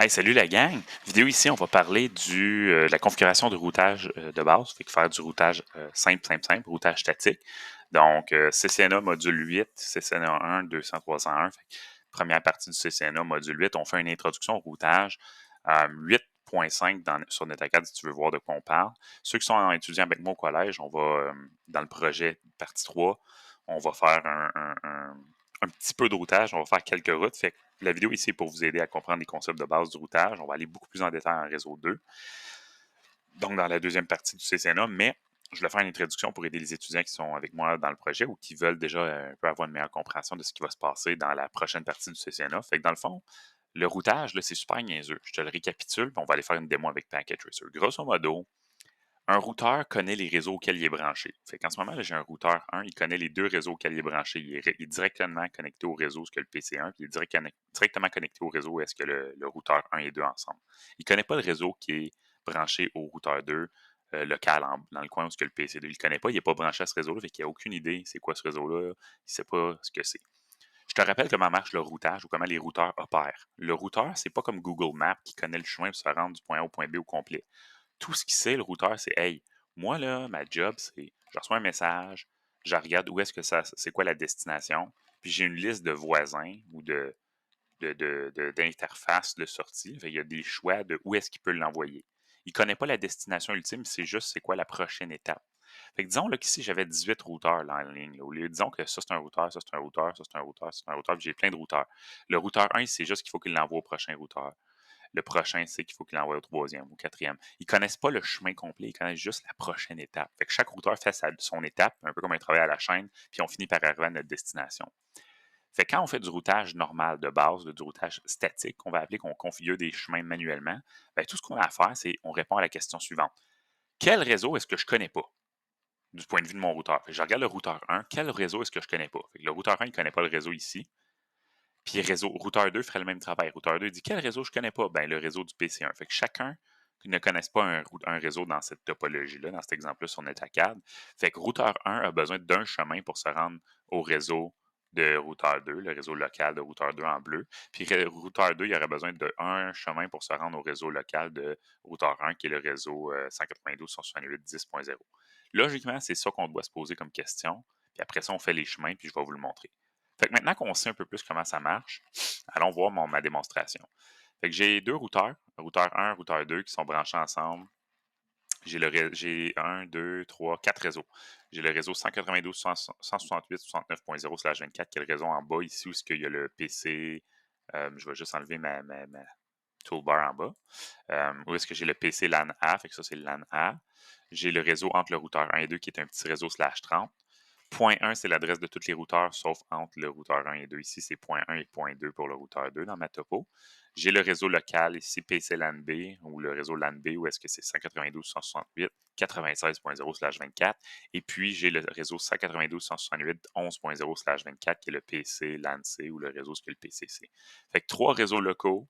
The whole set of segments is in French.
Hey, salut la gang! Vidéo ici, on va parler de la configuration de routage de base. Fait que faire du routage simple, routage statique. Donc, CCNA module 8, CCNA 1, 200, 301. Fait que première partie du CCNA module 8, on fait une introduction au routage 8.5 sur NetAcad si tu veux voir de quoi on parle. Ceux qui sont étudiants avec moi au collège, on va, dans le projet partie 3, on va faire un petit peu de routage, on va faire quelques routes. Fait que la vidéo ici est pour vous aider à comprendre les concepts de base du routage. On va aller beaucoup plus en détail en réseau 2, donc dans la deuxième partie du CCNA, mais je voulais faire une introduction pour aider les étudiants qui sont avec moi dans le projet ou qui veulent déjà un peu avoir une meilleure compréhension de ce qui va se passer dans la prochaine partie du CCNA. Fait que dans le fond, le routage, là, c'est super niaiseux. Je te le récapitule, puis on va aller faire une démo avec Packet Tracer. Grosso modo, un routeur connaît les réseaux auxquels il est branché. Fait qu'en ce moment, là, j'ai un routeur 1, il connaît les deux réseaux auxquels il est branché. Il est directement connecté au réseau, ce que le PC1, puis il est directement connecté au réseau où est-ce que le routeur 1 et 2 ensemble. Il ne connaît pas le réseau qui est branché au routeur 2 local dans le coin où est-ce que le PC2. Il ne le connaît pas, il n'est pas branché à ce réseau-là, fait qu'il n'a aucune idée c'est quoi ce réseau-là, il ne sait pas ce que c'est. Je te rappelle comment marche le routage ou comment les routeurs opèrent. Le routeur, c'est pas comme Google Maps qui connaît le chemin pour se rendre du point A au point B au complet. Tout ce qu'il sait, le routeur, c'est hey, moi, là, ma job, c'est je reçois un message, je regarde où est-ce que c'est quoi la destination, puis j'ai une liste de voisins ou d'interfaces de sortie. Fait, il y a des choix de où est-ce qu'il peut l'envoyer. Il ne connaît pas la destination ultime, c'est juste c'est quoi la prochaine étape. Fait que disons là, qu'ici, j'avais 18 routeurs là, en ligne. Là. Au lieu, disons que ça, c'est un routeur, ça, c'est un routeur, ça, c'est un routeur, ça, c'est un routeur, puis j'ai plein de routeurs. Le routeur 1, c'est juste qu'il faut qu'il l'envoie au prochain routeur. Le prochain, c'est qu'il faut qu'il l'envoie au troisième ou au quatrième. Ils ne connaissent pas le chemin complet, ils connaissent juste la prochaine étape. Fait que chaque routeur fait son étape, un peu comme un travail à la chaîne, puis on finit par arriver à notre destination. Fait que quand on fait du routage normal de base, du routage statique, qu'on va appeler qu'on configure des chemins manuellement, bien, tout ce qu'on a à faire, c'est on répond à la question suivante. Quel réseau est-ce que je ne connais pas du point de vue de mon routeur? Fait que je regarde le routeur 1, quel réseau est-ce que je ne connais pas? Fait que le routeur 1, il ne connaît pas le réseau ici. Puis routeur 2 ferait le même travail. Routeur 2 dit quel réseau je ne connais pas? Ben, le réseau du PC1. Fait que chacun ne connaisse pas un réseau dans cette topologie-là, dans cet exemple-là sur NetAcad. Fait que routeur 1 a besoin d'un chemin pour se rendre au réseau de routeur 2, le réseau local de routeur 2 en bleu. Puis routeur 2, il aurait besoin d'un chemin pour se rendre au réseau local de routeur 1, qui est le réseau 192.168.10.0. Logiquement, c'est ça qu'on doit se poser comme question. Puis après ça, on fait les chemins, puis je vais vous le montrer. Fait que maintenant qu'on sait un peu plus comment ça marche, allons voir ma démonstration. Fait que j'ai deux routeurs, routeur 1, routeur 2, qui sont branchés ensemble. J'ai 1, 2, 3, 4 réseaux. J'ai le réseau 192.168.69.0/24, qui est le réseau en bas ici où il y a le PC. Je vais juste enlever ma toolbar en bas. Où est-ce que j'ai le PC LAN A, fait que ça c'est le LAN A. J'ai le réseau entre le routeur 1 et 2 qui est un petit réseau /30. Point 1, c'est l'adresse de tous les routeurs, sauf entre le routeur 1 et 2. Ici, c'est point 1 et point 2 pour le routeur 2 dans ma topo. J'ai le réseau local ici, PC LAN B, ou le réseau LAN B, où est-ce que c'est 192.168.96.0/24. Et puis, j'ai le réseau 192.168.11.0/24, qui est le PC LAN C, ou le réseau ce que le PCC. Fait que 3 réseaux locaux,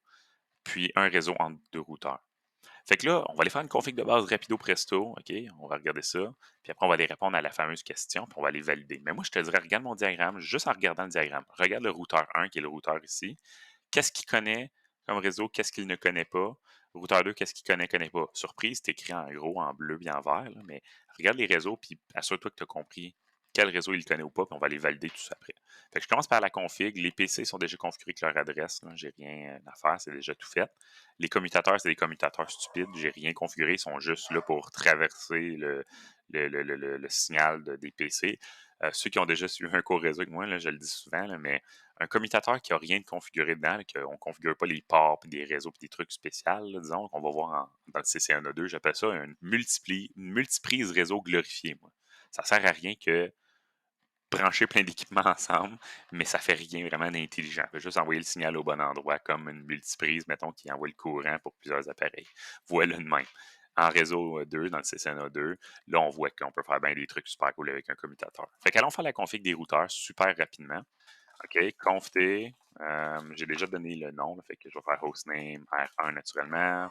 puis un réseau entre deux routeurs. Fait que là, on va aller faire une config de base rapido presto, OK? On va regarder ça. Puis après, on va aller répondre à la fameuse question, puis on va aller valider. Mais moi, je te dirais, regarde mon diagramme, juste en regardant le diagramme. Regarde le routeur 1, qui est le routeur ici. Qu'est-ce qu'il connaît comme réseau? Qu'est-ce qu'il ne connaît pas? Routeur 2, qu'est-ce qu'il connaît pas? Surprise, c'est écrit en gros, en bleu et en vert, là, mais regarde les réseaux, puis assure-toi que tu as compris quel réseau il connaît ou pas, puis on va aller valider tout ça après. Fait que je commence par la config. Les PC sont déjà configurés avec leur adresse. J'ai rien à faire, c'est déjà tout fait. Les commutateurs, c'est des commutateurs stupides. J'ai rien configuré. Ils sont juste là pour traverser le signal des PC. Ceux qui ont déjà suivi un cours réseau avec moi, là, je le dis souvent, là, mais un commutateur qui n'a rien de configuré dedans, qu'on ne configure pas les ports, puis des réseaux, puis des trucs spéciaux, là, disons, qu'on va voir dans le CCNA2, j'appelle ça une multiprise réseau glorifié, moi. Ça sert à rien que brancher plein d'équipements ensemble, mais ça fait rien vraiment d'intelligent. Ça fait juste envoyer le signal au bon endroit, comme une multiprise, mettons, qui envoie le courant pour plusieurs appareils. Voilà de même. En réseau 2, dans le CCNA2, là, on voit qu'on peut faire bien des trucs super cool avec un commutateur. Fait qu'allons faire la config des routeurs super rapidement. OK, conft, j'ai déjà donné le nom, là, fait que je vais faire hostname R1 naturellement.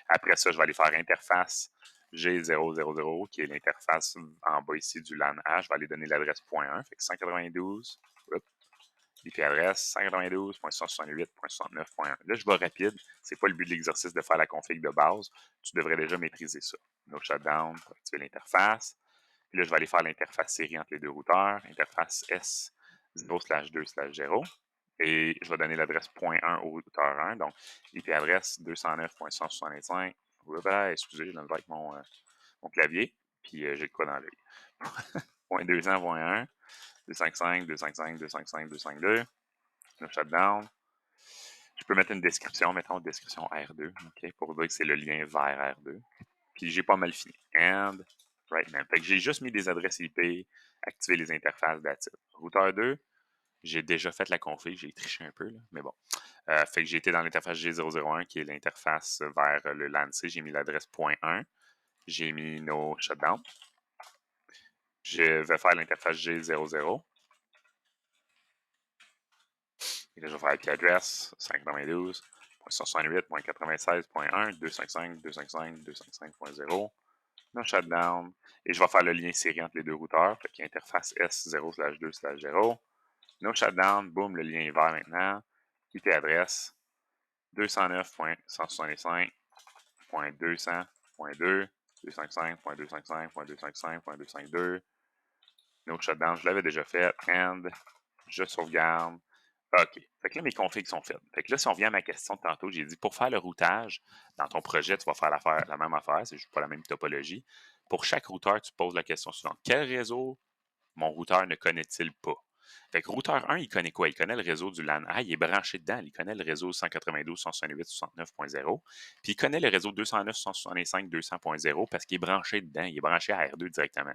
Après ça, je vais aller faire interface G000, qui est l'interface en bas ici du LAN A. Je vais aller donner l'adresse .1, fait que 192. l'IP adresse 192.168.69.1. Là, je vais rapide. C'est pas le but de l'exercice de faire la config de base. Tu devrais déjà maîtriser ça. No shutdown pour activer l'interface. Puis là, je vais aller faire l'interface série entre les deux routeurs. Interface S0/2/0. Et je vais donner l'adresse .1 au routeur 1. Donc, IP adresse 209.165. Excusez, je le avec mon clavier. Puis j'ai de quoi dans l'œil. .200.1, 255, 255, 255, 252. Le shutdown. Je peux mettre une description, mettons description R2, OK, pour dire que c'est le lien vers R2. Puis j'ai pas mal fini. And right now. Fait que j'ai juste mis des adresses IP, activer les interfaces d'attitude. Routeur 2, j'ai déjà fait la config, j'ai triché un peu, là, mais bon. Fait que j'ai été dans l'interface G001, qui est l'interface vers le LAN C. J'ai mis l'adresse .1. J'ai mis nos shutdowns. Je vais faire l'interface G00. Et là, je vais faire IP address 592.168.96.1, 255, 255, 255.0. No shutdown. Et je vais faire le lien série entre les deux routeurs. Fait qu'il y a interface S0/2/0. No shutdown. Boum, le lien est vert maintenant. IP adresse 209.165.200.2, 255.255.255.252. No shutdown, je l'avais déjà fait. And je sauvegarde. OK. Fait que là, mes configs sont faites. Fait que là, si on revient à ma question de tantôt, j'ai dit pour faire le routage, dans ton projet, tu vas faire la même affaire, c'est juste pas la même topologie. Pour chaque routeur, tu poses la question suivante. Quel réseau mon routeur ne connaît-il pas? Fait que routeur 1, il connaît quoi? Il connaît le réseau du LAN. Ah, il est branché dedans. Il connaît le réseau 192.168.69.0. Puis il connaît le réseau 209.165.200.0 parce qu'il est branché dedans. Il est branché à R2 directement.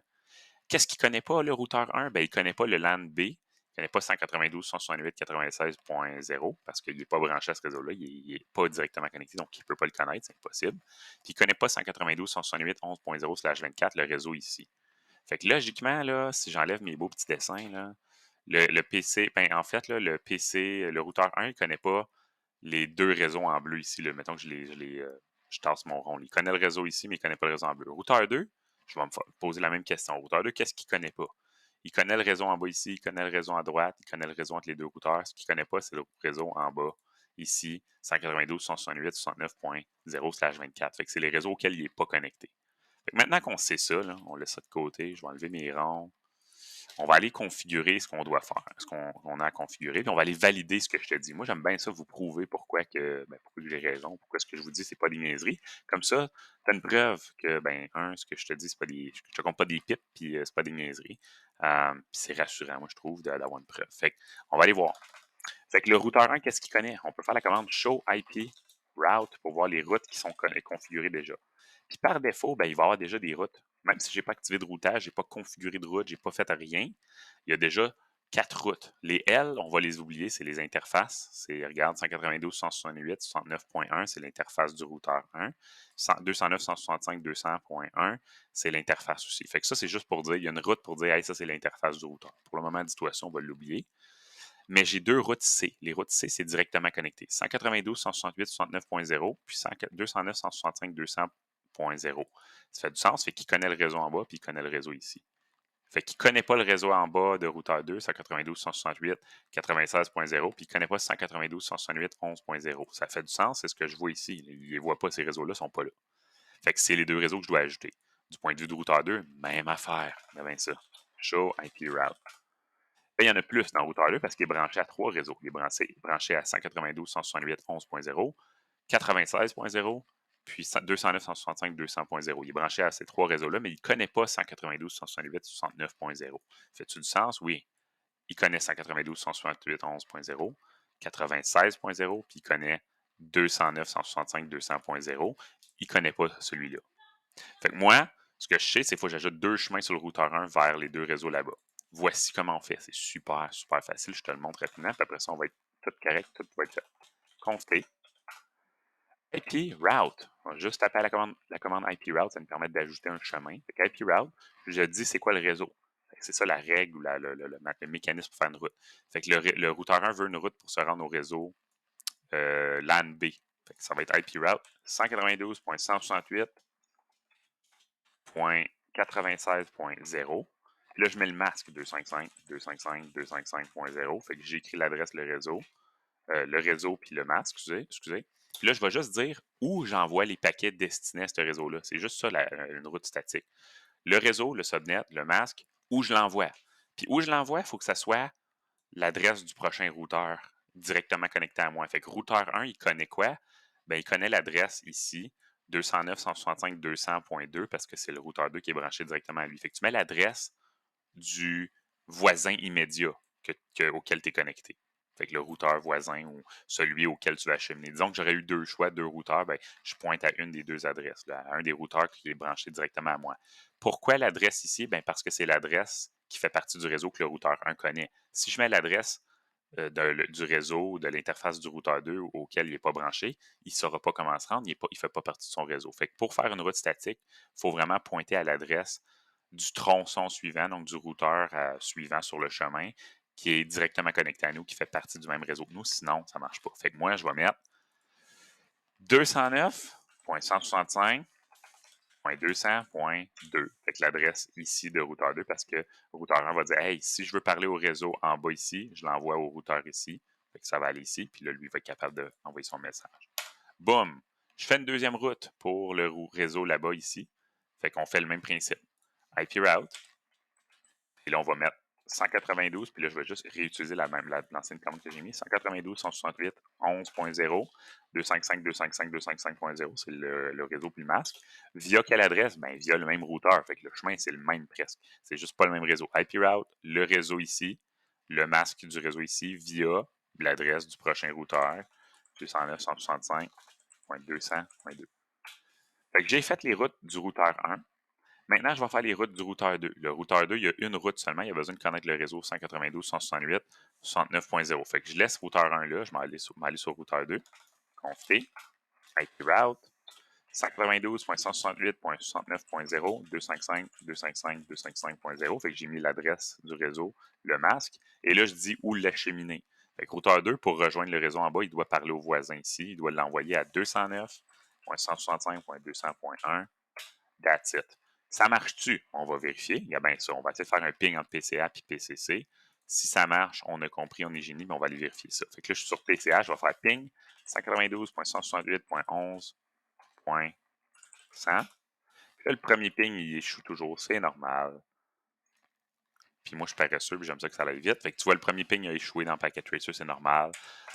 Qu'est-ce qu'il ne connaît pas, le routeur 1? Ben, il ne connaît pas le LAN B. Il ne connaît pas 192.168.96.0 parce qu'il n'est pas branché à ce réseau-là. Il n'est pas directement connecté, donc il ne peut pas le connaître, c'est impossible. Puis il ne connaît pas 192.168.11.0/24, le réseau ici. Fait que logiquement, là, si j'enlève mes beaux petits dessins, là, le PC, ben, en fait, là, le PC, le routeur 1, il ne connaît pas les deux réseaux en bleu ici. Là. Mettons que je tasse mon rond. Il connaît le réseau ici, mais il ne connaît pas le réseau en bleu. Routeur 2, je vais me poser la même question. Routeur 2, qu'est-ce qu'il ne connaît pas? Il connaît le réseau en bas ici, il connaît le réseau à droite, il connaît le réseau entre les deux routeurs. Ce qu'il ne connaît pas, c'est le réseau en bas, ici, 192.168.69.0/24. Fait que c'est les réseaux auxquels il n'est pas connecté. Fait que maintenant qu'on sait ça, là, on laisse ça de côté. Je vais enlever mes ronds. On va aller configurer ce qu'on doit faire, ce qu'on a à configurer, puis on va aller valider ce que je te dis. Moi, j'aime bien ça, vous prouver pourquoi j'ai raison, pourquoi ce que je vous dis, c'est pas des niaiseries. Comme ça, tu as une preuve que, ce que je te dis, c'est pas des. Je te compte pas des pipes, puis c'est pas des niaiseries. Puis c'est rassurant, moi, je trouve, d'avoir une preuve. Fait on va aller voir. Fait que le routeur 1, qu'est-ce qu'il connaît? On peut faire la commande show IP route pour voir les routes qui sont configurées déjà. Puis par défaut, il va y avoir déjà des routes. Même si je n'ai pas activé de routage, je n'ai pas configuré de route, je n'ai pas fait rien, il y a déjà 4 routes. Les L, on va les oublier, c'est les interfaces. C'est, regarde, 192.168.69.1, c'est l'interface du routeur 1. 209.165.200.1, c'est l'interface aussi. Fait que ça, c'est juste pour dire, il y a une route pour dire, hey, ça, c'est l'interface du routeur. Pour le moment, dis-toi ça, on va l'oublier. Mais j'ai deux routes C. Les routes C, c'est directement connecté. 192.168.69.0 puis 209.165.200.0. Ça fait du sens, fait qu'il connaît le réseau en bas puis il connaît le réseau ici. Fait qu'il ne connaît pas le réseau en bas de routeur 2, 192.168.96.0, puis il ne connaît pas 192.168.11.0. Ça fait du sens, c'est ce que je vois ici. Il ne voit pas, ces réseaux-là ne sont pas là. Fait que c'est les deux réseaux que je dois ajouter. Du point de vue de routeur 2, même affaire. Bien ça. Show IP route. Il y en a plus dans routeur 2 parce qu'il est branché à trois réseaux. Il est branché à 192.168.11.0, 96.0, puis 209.165.200.0. Il est branché à ces trois réseaux-là, mais il ne connaît pas 192.168.69.0. Fait-tu du sens? Oui. Il connaît 192.168.11.0, 96.0, puis il connaît 209.165.200.0. Il ne connaît pas celui-là. Fait que moi, ce que je sais, c'est qu'il faut que j'ajoute deux chemins sur le routeur 1 vers les deux réseaux là-bas. Voici comment on fait. C'est super, super facile. Je te le montre rapidement. Puis après ça, on va être tout correct. Tout va être fait. Conf T. IP route. On va juste taper à la commande IP route. Ça me permet d'ajouter un chemin. Fait que IP route, je dis c'est quoi le réseau. C'est ça la règle ou le mécanisme pour faire une route. Fait que le routeur 1 veut une route pour se rendre au réseau LAN B. Fait que ça va être IP route 192.168.96.0. Puis là, je mets le masque 255, 255, 255.0. Fait que j'ai écrit l'adresse, le réseau puis le masque, excusez. Puis là, je vais juste dire où j'envoie les paquets destinés à ce réseau-là. C'est juste ça, une route statique. Le réseau, le subnet, le masque, où je l'envoie. Puis où je l'envoie, il faut que ça soit l'adresse du prochain routeur directement connecté à moi. Fait que routeur 1, il connaît quoi? Ben, il connaît l'adresse ici, 209.165.200.2 parce que c'est le routeur 2 qui est branché directement à lui. Fait que tu mets l'adresse du voisin immédiat auquel tu es connecté. Fait que le routeur voisin ou celui auquel tu vas acheminer. Disons que j'aurais eu deux choix, deux routeurs, ben, je pointe à une des deux adresses, là, à un des routeurs qui est branché directement à moi. Pourquoi l'adresse ici? Ben, parce que c'est l'adresse qui fait partie du réseau que le routeur 1 connaît. Si je mets l'adresse du réseau, de l'interface du routeur 2 auquel il n'est pas branché, il ne saura pas comment se rendre, il ne fait pas partie de son réseau. Fait que pour faire une route statique, il faut vraiment pointer à l'adresse du tronçon suivant, donc du routeur suivant sur le chemin, qui est directement connecté à nous, qui fait partie du même réseau que nous. Sinon, ça ne marche pas. Fait que moi, je vais mettre 209.165.200.2. Fait que l'adresse ici de routeur 2, parce que routeur 1 va dire hey, si je veux parler au réseau en bas ici, je l'envoie au routeur ici. Fait que ça va aller ici, puis là, lui va être capable d'envoyer son message. Boum! Je fais une deuxième route pour le réseau là-bas ici. Fait qu'on fait le même principe. IP route. Et là, on va mettre 192, puis là, je vais juste réutiliser l'ancienne commande que j'ai mis. 192, 168, 11.0, 255, 255, 255.0, c'est le réseau puis le masque. Via quelle adresse? Ben, via le même routeur. Fait que le chemin, c'est le même presque. C'est juste pas le même réseau. IP route, le réseau ici, le masque du réseau ici, via l'adresse du prochain routeur, 209, 165.200.2. Fait que j'ai fait les routes du routeur 1. Maintenant, je vais faire les routes du routeur 2. Le routeur 2, il y a une route seulement. Il a besoin de connaître le réseau 192, 168, 69.0. Fait que je laisse routeur 1 là. Je vais aller sur routeur 2. Conf T, IP route, 192.168.69.0, 255, 255, 255.0. Fait que j'ai mis l'adresse du réseau, le masque. Et là, je dis où l'acheminer. Fait que routeur 2, pour rejoindre le réseau en bas, il doit parler au voisin ici. Il doit l'envoyer à 209.165.200.1. That's it. Ça marche-tu? On va vérifier. Il y a bien ça. On va essayer de faire un ping entre PCA et PCC. Si ça marche, on a compris, on est génie, mais on va aller vérifier ça. Fait que là, je suis sur PCA, je vais faire ping 192.168.11.100. Puis là, le premier ping, il échoue toujours. C'est normal. Puis moi, je suis paresseux, puis j'aime ça que ça aille vite. Fait que tu vois, le premier ping a échoué dans Packet Tracer, c'est normal.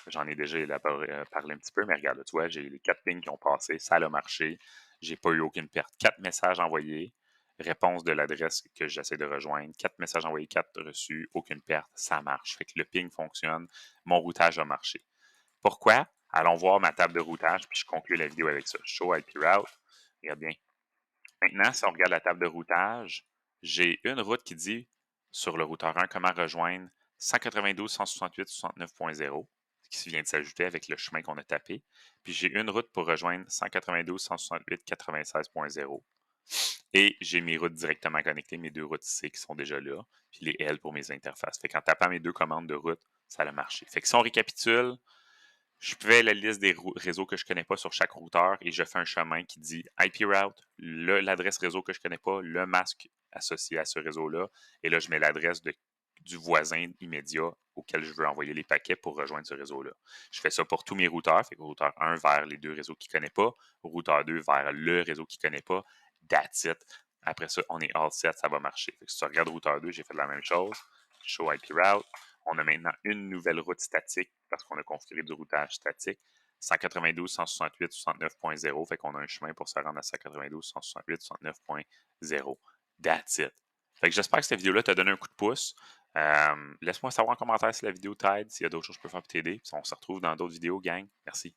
J'en ai déjà parlé un petit peu, mais regarde, là, tu vois, j'ai les 4 pings qui ont passé, ça a marché. J'ai pas eu aucune perte. 4 messages envoyés, réponse de l'adresse que j'essaie de rejoindre. 4 messages envoyés, 4 reçus, aucune perte, ça marche. Fait que le ping fonctionne, mon routage a marché. Pourquoi? Allons voir ma table de routage, puis je conclue la vidéo avec ça. Show IP route. Regarde bien. Maintenant, si on regarde la table de routage, j'ai une route qui dit sur le routeur 1 comment rejoindre 192.168.69.0, qui vient de s'ajouter avec le chemin qu'on a tapé. Puis j'ai une route pour rejoindre 192.168.96.0. Et j'ai mes routes directement connectées, mes deux routes C qui sont déjà là, puis les L pour mes interfaces. Fait qu'en tapant mes deux commandes de route, ça a marché. Fait que si on récapitule, je fais la liste des réseaux que je ne connais pas sur chaque routeur et je fais un chemin qui dit IP route, l'adresse réseau que je ne connais pas, le masque associé à ce réseau-là. Et là, je mets l'adresse du voisin immédiat auquel je veux envoyer les paquets pour rejoindre ce réseau-là. Je fais ça pour tous mes routeurs. Fait que routeur 1 vers les deux réseaux qu'il ne connaît pas, routeur 2 vers le réseau qu'il ne connaît pas. That's it. Après ça, on est all set, ça va marcher. Fait que si tu regardes routeur 2, j'ai fait la même chose. Show IP route. On a maintenant une nouvelle route statique parce qu'on a configuré du routage statique. 192, 168, 69.0. Fait qu'on a un chemin pour se rendre à 192, 168, 69.0. That's it. Fait que j'espère que cette vidéo-là t'a donné un coup de pouce. Laisse-moi savoir en commentaire si la vidéo t'aide, s'il y a d'autres choses que je peux faire pour t'aider. On se retrouve dans d'autres vidéos, gang. Merci.